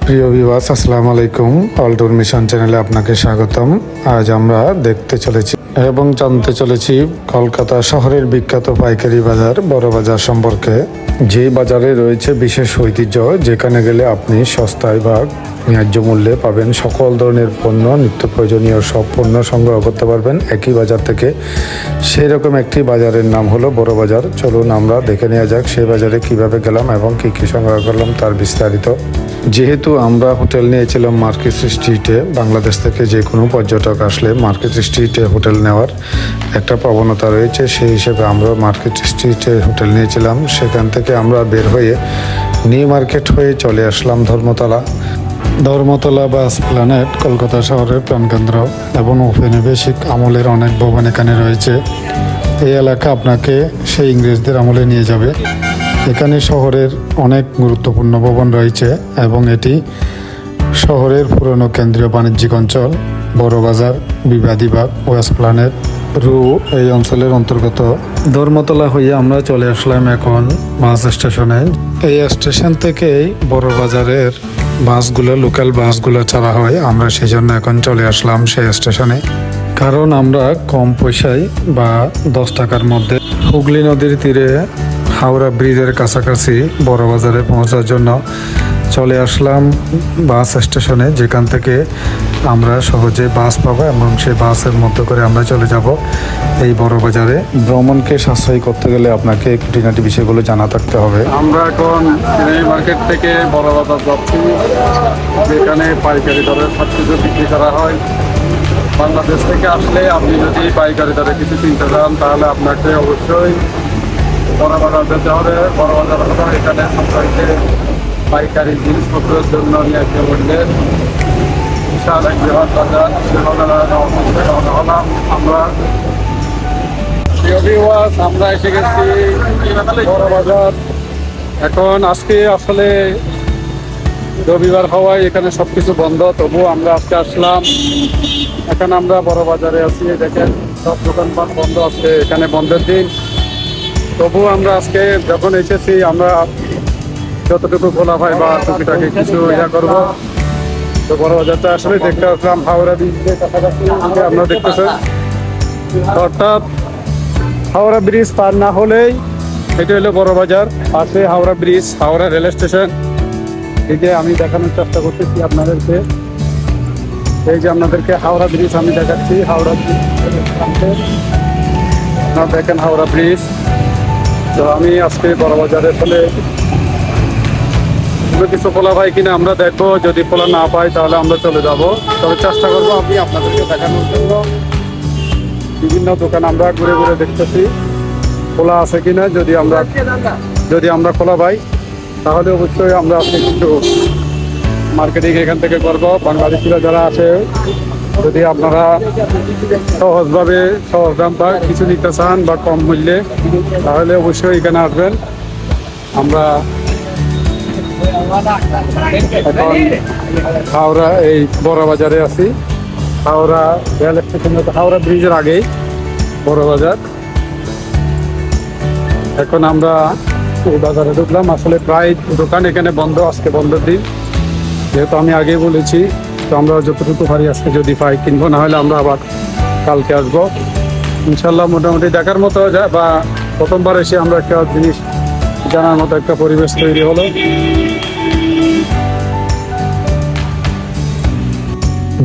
প্রিয় ভিউয়ার্স, আসসালামু আলাইকুম। অলটুর মিশন চ্যানেলে আপনাকে স্বাগতম। আজ আমরা দেখতে চলেছি এবং জানতে চলেছি কলকাতা শহরের বিখ্যাত পাইকারি বাজার বড় বাজার সম্পর্কে। যে বাজারে রয়েছে বিশেষ ঐতিহ্য, যেখানে গেলে আপনি সস্তায় বা ন্যায্য মূল্যে পাবেন সকল ধরনের পণ্য, নিত্য প্রয়োজনীয় সব পণ্য সংগ্রহ করতে পারবেন একই বাজার থেকে। সেই রকম একটি বাজারের নাম হলো বড় বাজার। চলুন আমরা দেখে নেওয়া যাক সেই বাজারে কিভাবে গেলাম এবং কী কী সংগ্রহ করলাম তার বিস্তারিত। যেহেতু আমরা হোটেল নিয়েছিলাম মার্কেট স্ট্রিটে, বাংলাদেশ থেকে যে কোনো পর্যটক আসলে মার্কেট স্ট্রিটে হোটেল নেওয়ার একটা প্রবণতা রয়েছে, সেই হিসেবে আমরা মার্কেট স্ট্রিটে হোটেল নিয়েছিলাম। সেখান থেকে আমরা বের হয়ে নিউ মার্কেট হয়ে চলে আসলাম ধর্মতলা বা এসপ্ল্যানেড, কলকাতা শহরের প্রাণকেন্দ্র এবং ঔপনিবেশিক আমলের অনেক ভবন এখানে রয়েছে। এই এলাকা আপনাকে সেই ইংরেজদের আমলে নিয়ে যাবে। এখানে শহরের অনেক গুরুত্বপূর্ণ ভবন রয়েছে এবং এটি শহরের পুরনো কেন্দ্রীয় বাণিজ্যিক অঞ্চল। বড় বাজার, বিবাদীবাগ ও এসপ্ল্যানেড রু এই অঞ্চলের অন্তর্গত। ধর্মতলা হয়ে আমরা চলে আসলাম এখন বাস স্টেশনে। এই স্টেশন থেকেই বড় বাজারের বাসগুলো, লোকাল বাসগুলো ছাড়া হয়। আমরা সেই জন্য এখন চলে আসলাম সেই স্টেশনে, কারণ আমরা কম পয়সায় বা 10 টাকার মধ্যে হুগলি নদীর তীরে হাওড়া ব্রিজের কাছাকাছি বড় বাজারে পৌঁছার জন্য চলে আসলাম বাস স্টেশনে, যেখান থেকে আমরা সহজে বাস পাবো এবং সেই বাসের মধ্যে করে আমরা চলে যাব এই বড় বাজারে। ভ্রমণকে সাশ্রয়ী করতে গেলে আপনাকে খুঁটিনাটি বিষয়গুলো জানা থাকতে হবে। আমরা এখন মার্কেট থেকে বড় বাজার যাচ্ছি, যেখানে পাইকারি দরে সব কিছু বিক্রি করা হয়। বাংলাদেশ থেকে আসলে আপনি যদি পাইকারি দরে কিছু কিনতে চান, তাহলে আপনাকে অবশ্যই বড় বাজার যেতে হবে। বড় বাজার হলো এখানে আপনাকে পাইকারি জিনিসপত্রের জন্য নিয়ে বললে বিশাল এক বৃহৎ বাজার। আমরা এসে গেছি বড় বাজার। এখন আজকে আসলে রবিবার হওয়ায় এখানে সবকিছু বন্ধ, তবুও আমরা আজকে আসলাম। এখন আমরা বড় বাজারে আছি, দেখেন সব দোকানপাট বন্ধ আছে, এখানে বন্ধের দিন। তবুও আমরা আজকে যখন এসেছি, আমরা যতটুকু খোলা হয় বা টুকিটাকি কিছু করবো। তো বড় বাজারটা আসলে দেখতে আসলাম হাওড়া ব্রিজের কাছাকাছি। আপনারা দেখতেছেন, অর্থাৎ হাওড়া ব্রিজ পার না হলেই এটা হলো বড় বাজার। পাশে Howrah bridge, Howrah rail station. এই যে আমি দেখানোর চেষ্টা করতেছি আপনাদেরকে, এই যে আপনাদেরকে হাওড়া ব্রিজ আমি দেখাচ্ছি। হাওড়া ব্রিজ আপনারা দেখেন, হাওড়া ব্রিজ। তো আমি আজকে বড় বাজারে ফলে কিছু খোলা পাই কিনা আমরা দেখবো। যদি খোলা না পাই তাহলে আমরা চলে যাব। তবে চেষ্টা করবো আমি আপনাদেরকে দেখানোর জন্য। বিভিন্ন দোকান আমরা ঘুরে ঘুরে দেখতেছি খোলা আছে কিনা। যদি আমরা খোলা পাই তাহলে অবশ্যই আমরা আপনি কিন্তু মার্কেটিং এখান থেকে করবো। বাংলাদেশিরা যারা আছে, যদি আপনারা সহজভাবে সহজ দাম বা কিছু নিতে চান বা কম মূল্যে, তাহলে অবশ্যই এখানে আসবেন। আমরা এখন হাওড়া এই বড় বাজারে আছি। হাওড়া রেল স্টেশন, হাওড়া ব্রিজের আগেই বড় বাজার। এখন আমরা এই বাজারে ঢুকলাম। আসলে প্রায় দোকান এখানে বন্ধ, আজকে বন্ধের দিন। যেহেতু আমি আগেই বলেছি, তো আমরা যতটুকু পারি আজকে যদি পাই কিনবো, না হলে আমরা আবার কালকে আসবো ইনশাল্লাহ। মোটামুটি দেখার মতো যায়, বা প্রথমবার এসে আমরা একটা জিনিস জানার মতো একটা পরিবেশ তৈরি হলো।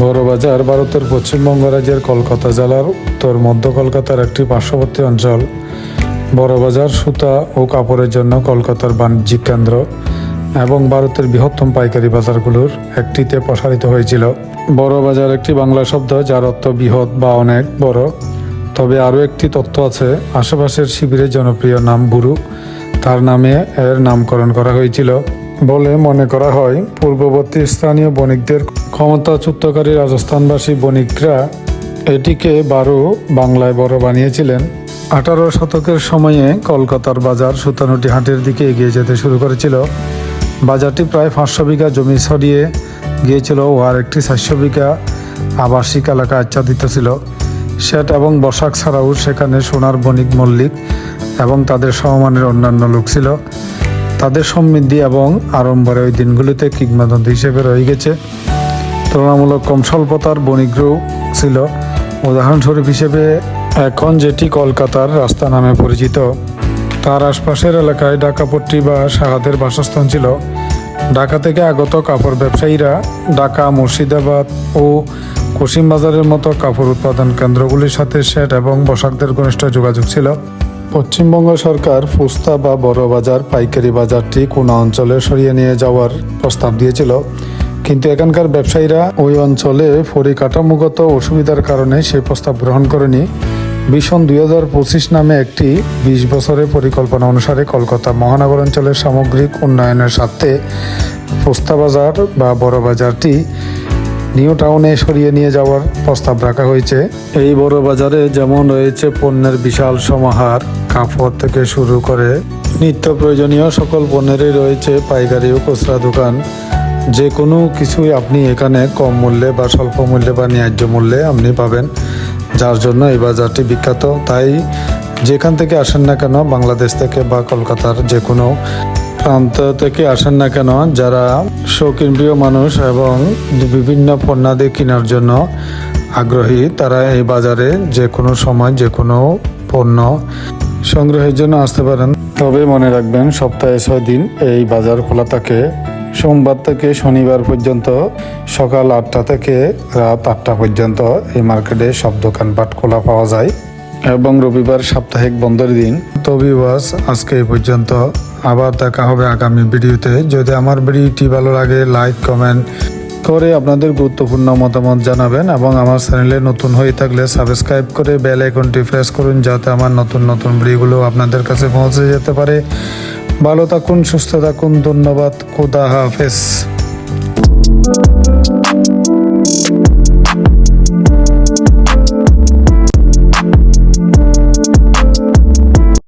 বড় বাজার ভারতের পশ্চিমবঙ্গ রাজ্যের কলকাতা জেলার উত্তর মধ্য কলকাতার একটি পার্শ্ববর্তী অঞ্চল। বড় বাজার সুতা ও কাপড়ের জন্য কলকাতার বাণিজ্যিক কেন্দ্র এবং ভারতের বৃহত্তম পাইকারি বাজারগুলোর একটিতে প্রসারিত হয়েছিল। বড় বাজার একটি বাংলা শব্দ, যার অর্থ বৃহৎ বা অনেক বড়। তবে আরও একটি তথ্য আছে, আশেপাশের শিবিরের জনপ্রিয় নাম বুরু, তার নামে এর নামকরণ করা হয়েছিল বলে মনে করা হয়। পূর্ববর্তী স্থানীয় বণিকদের ক্ষমতাচ্যুতকারী রাজস্থানবাসী বণিকরা এটিকে বারু, বাংলায় বড় বানিয়েছিলেন। 18 শতকের সময়ে কলকাতার বাজার সুতানুটি হাটের দিকে এগিয়ে যেতে শুরু করেছিল। বাজারটি প্রায় 500 বিঘা জমি ছড়িয়ে গিয়েছিল ও আর একটি 400 বিঘা আবাসিক এলাকা আচ্ছাদিত ছিল। শেঠ এবং বসাক ছাড়াও সেখানে সোনার বণিক মল্লিক এবং তাদের সমমানের অন্যান্য লোক ছিল। তাদের সমৃদ্ধি এবং আড়ম্বরে ওই দিনগুলিতে কিংবদন্তি হিসেবে রয়ে গেছে। তুলনামূলক কম স্বল্পতার বণিকও ছিল। উদাহরণস্বরূপ হিসেবে এখন যেটি কলকাতার রাস্তা নামে পরিচিত, তার আশপাশের এলাকায় ঢাকাপট্টি বা শাহাদের বাসস্থান ছিল। ঢাকা থেকে আগত কাপড় ব্যবসায়ীরা ঢাকা, মুর্শিদাবাদ ও কুসিম বাজারের মতো কাপড় উৎপাদন কেন্দ্রগুলির সাথে শেঠ এবং বসাকদের ঘনিষ্ঠ যোগাযোগ ছিল। পশ্চিমবঙ্গ সরকার ফুস্তা বা বড় বাজার পাইকারি বাজারটি কোন অঞ্চলে সরিয়ে নিয়ে যাওয়ার প্রস্তাব দিয়েছিল, কিন্তু এখানকার ব্যবসায়ীরা ওই অঞ্চলে পরিকাঠামোগত অসুবিধার কারণে সেই প্রস্তাব গ্রহণ করেনি। ভিশন 2025 নামে একটি 20 বছরের পরিকল্পনা অনুসারে কলকাতা মহানগর অঞ্চলের সামগ্রিক উন্নয়নের স্বার্থে ফুস্তা বাজার বা বড় বাজারটি নিউ টাউনে সরিয়ে নিয়ে যাওয়ার প্রস্তাব রাখা হয়েছে। এই বড় বাজারে যেমন রয়েছে পণ্যের বিশাল সমাহার, কাপড় থেকে শুরু করে নিত্য প্রয়োজনীয় সকল পণ্যেরই রয়েছে পাইকারি ও খুচরা দোকান। যে কোনো কিছুই আপনি এখানে কম মূল্যে বা স্বল্প মূল্যে বা ন্যায্য মূল্যে আপনি পাবেন, যার জন্য এই বাজারটি বিখ্যাত। তাই যেখান থেকে আসেন না কেন, বাংলাদেশ থেকে বা কলকাতার যে কোনো প্রান্ত থেকে আসেন না কেন, যারা শৌখিন প্রিয় মানুষ এবং বিভিন্ন পণ্যাদি কেনার জন্য আগ্রহী, তারা এই বাজারে যে কোনো সময় যে কোনো পণ্য সংগ্রহের জন্য আসতে পারেন। তবে মনে রাখবেন, সপ্তাহে 6 দিন এই বাজার খোলা থাকে। সোমবার থেকে শনিবার পর্যন্ত সকাল 8টা থেকে রাত 8টা পর্যন্ত এই মার্কেটে সব দোকানপাট খোলা পাওয়া যায় এবং রবিবার সাপ্তাহিক বন্ধের দিন। তো ভিউয়ার্স, আজকে এই পর্যন্ত। আবার দেখা হবে আগামী ভিডিওতে। যদি আমার ভিডিওটি ভালো লাগে, লাইক কমেন্ট করে আপনাদের গুরুত্বপূর্ণ মতামত জানাবেন এবং আমার চ্যানেলে নতুন হয়ে থাকলে সাবস্ক্রাইব করে বেল আইকনটি প্রেস করুন, যাতে আমার নতুন নতুন ভিডিওগুলো আপনাদের কাছে পৌঁছে যেতে পারে। ভালো থাকুন, সুস্থ থাকুন। ধন্যবাদ। খোদা হাফেজ।